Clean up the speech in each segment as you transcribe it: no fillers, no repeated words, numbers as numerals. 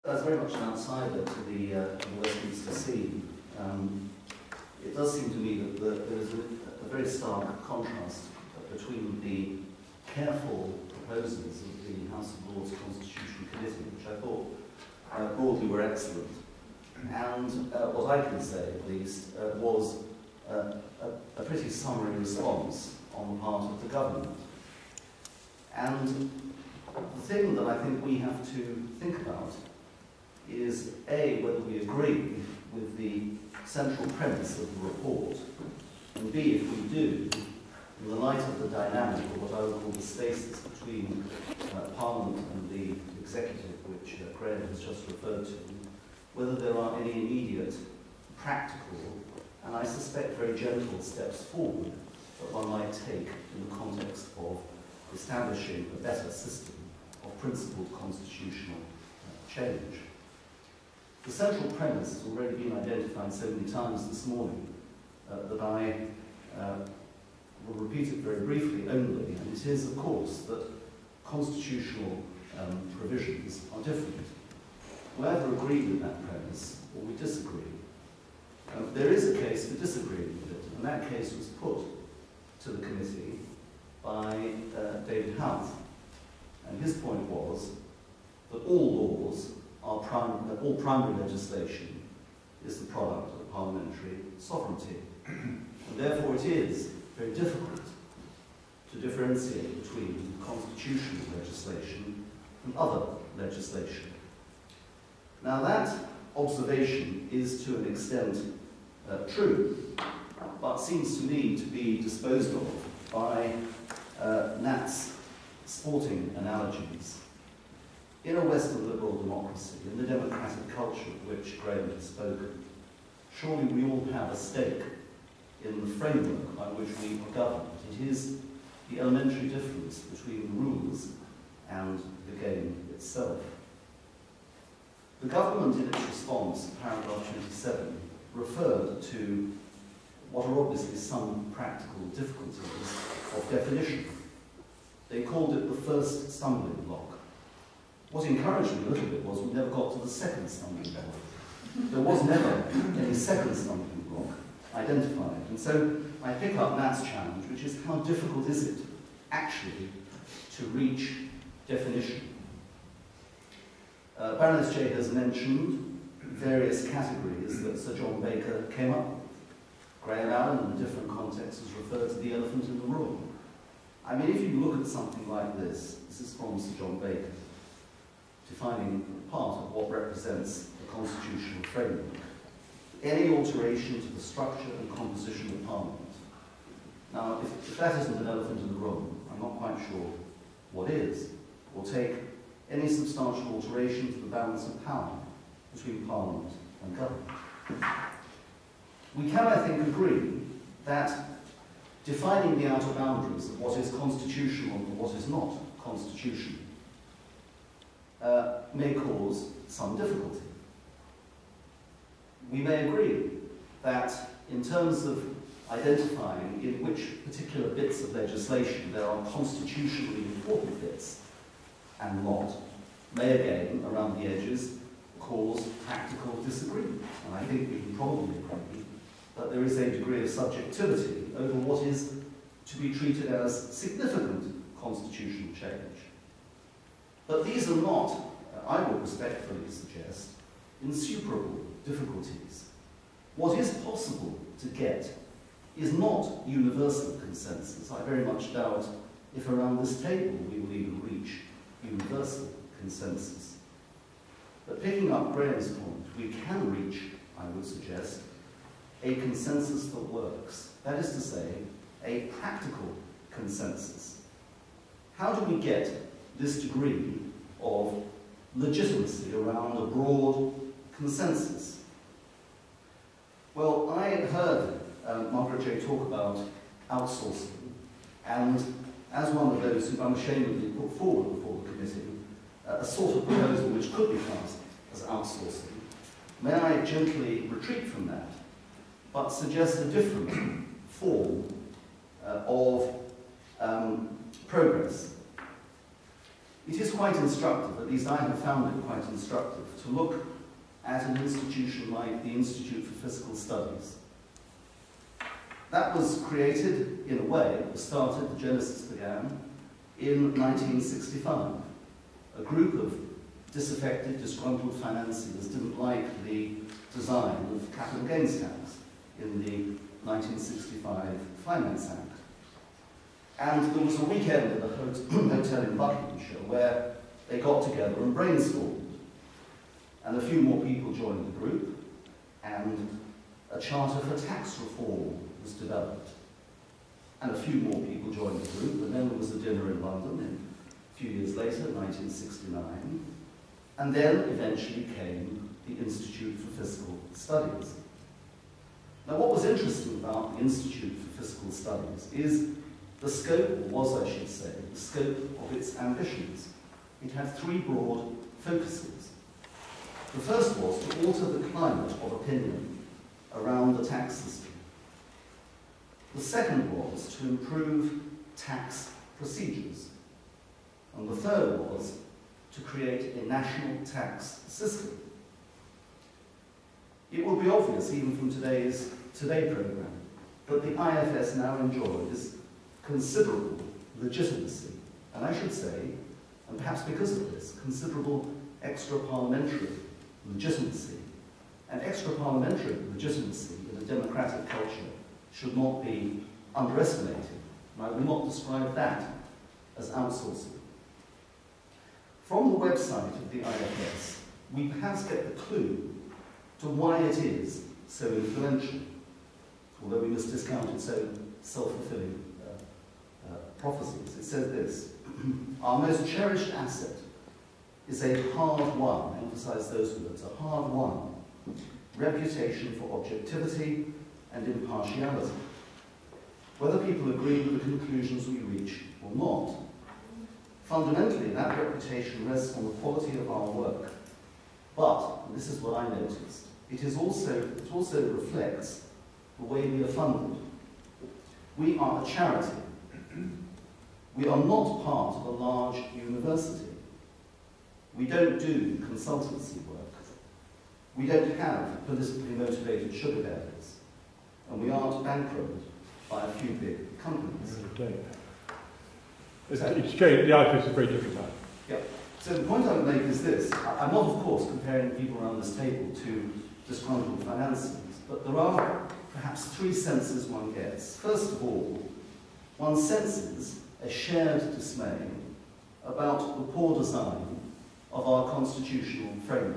As very much an outsider to the Westminster scene, it does seem to me that there is a very stark contrast between the careful proposals of the House of Lords Constitution Committee, which I thought broadly were excellent, and what I can say, at least, was a pretty summary response on the part of the government. And the thing that I think we have to think about is A, whether we agree with the central premise of the report, and B, if we do, in the light of the dynamic, or what I would call the stasis between Parliament and the executive, which Graham has just referred to, whether there are any immediate, practical, and I suspect very gentle steps forward that one might take in the context of establishing a better system of principled constitutional change. The central premise has already been identified so many times this morning that I will repeat it very briefly only, and it is, of course, that constitutional provisions are different. We either agree with that premise or we disagree. There is a case for disagreeing with it, and that case was put to the committee by David Houth. And his point was that all laws are all primary legislation is the product of parliamentary sovereignty. And therefore it is very difficult to differentiate between constitutional legislation and other legislation. Now that observation is to an extent true, but seems to me to be disposed of by Nat's sporting analogies. In a Western liberal democracy, in the democratic culture of which Graham has spoken, surely we all have a stake in the framework by which we are governed. It is the elementary difference between the rules and the game itself. The government, in its response, paragraph 27, referred to what are obviously some practical difficulties of definition. They called it the first stumbling block. What encouraged me a little bit was we never got to the second stumbling block. There was never any second stumbling block identified. And so I pick up Nat's challenge, which is how difficult is it actually to reach definition? Baroness J has mentioned various categories that Sir John Baker came up with. Graham Allen, in a different context, has referred to the elephant in the room. I mean, if you look at something like this is from Sir John Baker, defining part of what represents the constitutional framework. Any alteration to the structure and composition of Parliament. Now, if that isn't an elephant in the room, I'm not quite sure what is. Or take any substantial alteration to the balance of power between Parliament and government. We can, I think, agree that defining the outer boundaries of what is constitutional and what is not constitutional may cause some difficulty. We may agree that in terms of identifying in which particular bits of legislation there are constitutionally important bits and not, may again, around the edges, cause practical disagreement. And I think we can probably agree that there is a degree of subjectivity over what is to be treated as significant constitutional change. But these are not, I would respectfully suggest, insuperable difficulties. What is possible to get is not universal consensus. I very much doubt if around this table we will even reach universal consensus. But picking up Graham's point, we can reach, I would suggest, a consensus that works. That is to say, a practical consensus. How do we get this degree of legitimacy around a broad consensus? Well, I heard Margaret J. talk about outsourcing, and as one of those who unashamedly put forward before the committee a sort of proposal which could be classed as outsourcing, may I gently retreat from that, but suggest a different form of progress. It is quite instructive, at least I have found it quite instructive, to look at an institution like the Institute for Fiscal Studies. That was created, in a way, it was started, the genesis began, in 1965. A group of disaffected, disgruntled financiers didn't like the design of capital gains tax in the 1965 Finance Act. And there was a weekend at a hotel in Buckinghamshire where they got together and brainstormed. And a few more people joined the group, and a charter for tax reform was developed. And a few more people joined the group, and then there was a dinner in London a few years later, 1969. And then eventually came the Institute for Fiscal Studies. Now, what was interesting about the Institute for Fiscal Studies is the scope, or was I should say, the scope of its ambitions. It had three broad focuses. The first was to alter the climate of opinion around the tax system. The second was to improve tax procedures. And the third was to create a national tax system. It will be obvious, even from today's Today programme, that the IFS now enjoys considerable legitimacy, and I should say, and perhaps because of this, considerable extra-parliamentary legitimacy. And extra-parliamentary legitimacy in a democratic culture should not be underestimated. And I will not describe that as outsourcing. From the website of the IFS, we perhaps get the clue to why it is so influential, although we must discount its own self-fulfilling prophecies. It says this: our most cherished asset is a hard-won, emphasize those words, a hard-won reputation for objectivity and impartiality, whether people agree with the conclusions we reach or not. Fundamentally, that reputation rests on the quality of our work. But, and this is what I noticed, it also reflects the way we are funded. We are a charity. We are not part of a large university. We don't do consultancy work. We don't have politically motivated sugar daddies. And we aren't bankrolled by a few big companies. It's changed. The IFS is very different now. Yeah. So the point I would make is this. I'm not, of course, comparing people around this table to disgruntled financiers, but there are perhaps three senses one gets. First of all, one senses a shared dismay about the poor design of our constitutional framework.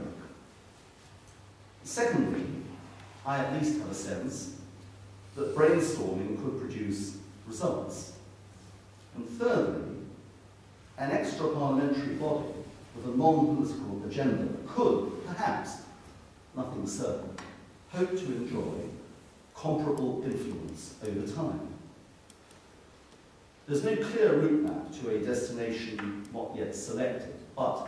Secondly, I at least have a sense that brainstorming could produce results. And thirdly, an extra-parliamentary body with a non-political agenda could, perhaps, nothing certain, hope to enjoy comparable influence over time. There's no clear route map to a destination not yet selected, but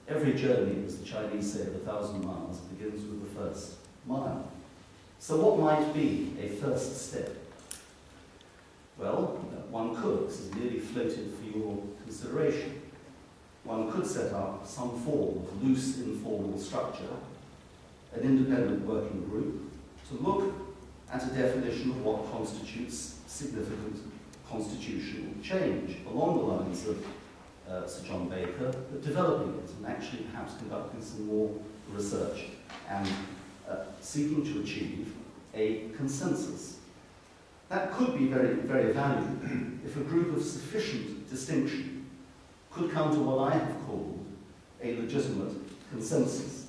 every journey, as the Chinese say, of 1,000 miles begins with the first mile. So what might be a first step? Well, one could, this is merely floated for your consideration, one could set up some form of loose, informal structure, an independent working group, to look at a definition of what constitutes significant constitutional change, along the lines of Sir John Baker, but developing it and actually perhaps conducting some more research and seeking to achieve a consensus. That could be very, very valuable if a group of sufficient distinction could come to what I have called a legitimate consensus.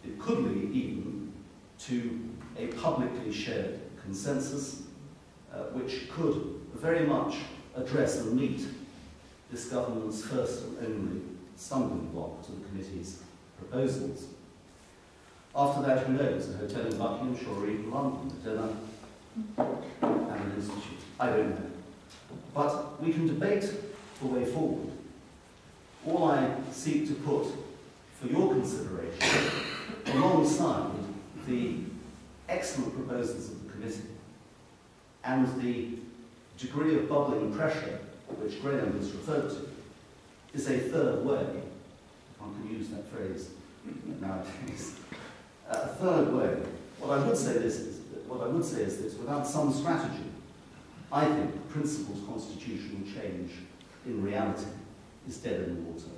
It could lead even to a publicly shared consensus which could very much address and meet this government's first and only stumbling block to the committee's proposals. After that, who knows, a hotel in Buckinghamshire or even London, a dinner and an institute. I don't know. But we can debate the way forward. All I seek to put for your consideration, alongside the excellent proposals of the committee and the degree of bubbling pressure which Graham has referred to, is a third way, if one can use that phrase nowadays. A third way. What I would say is this: without some strategy, I think the principles constitutional change in reality is dead in the water.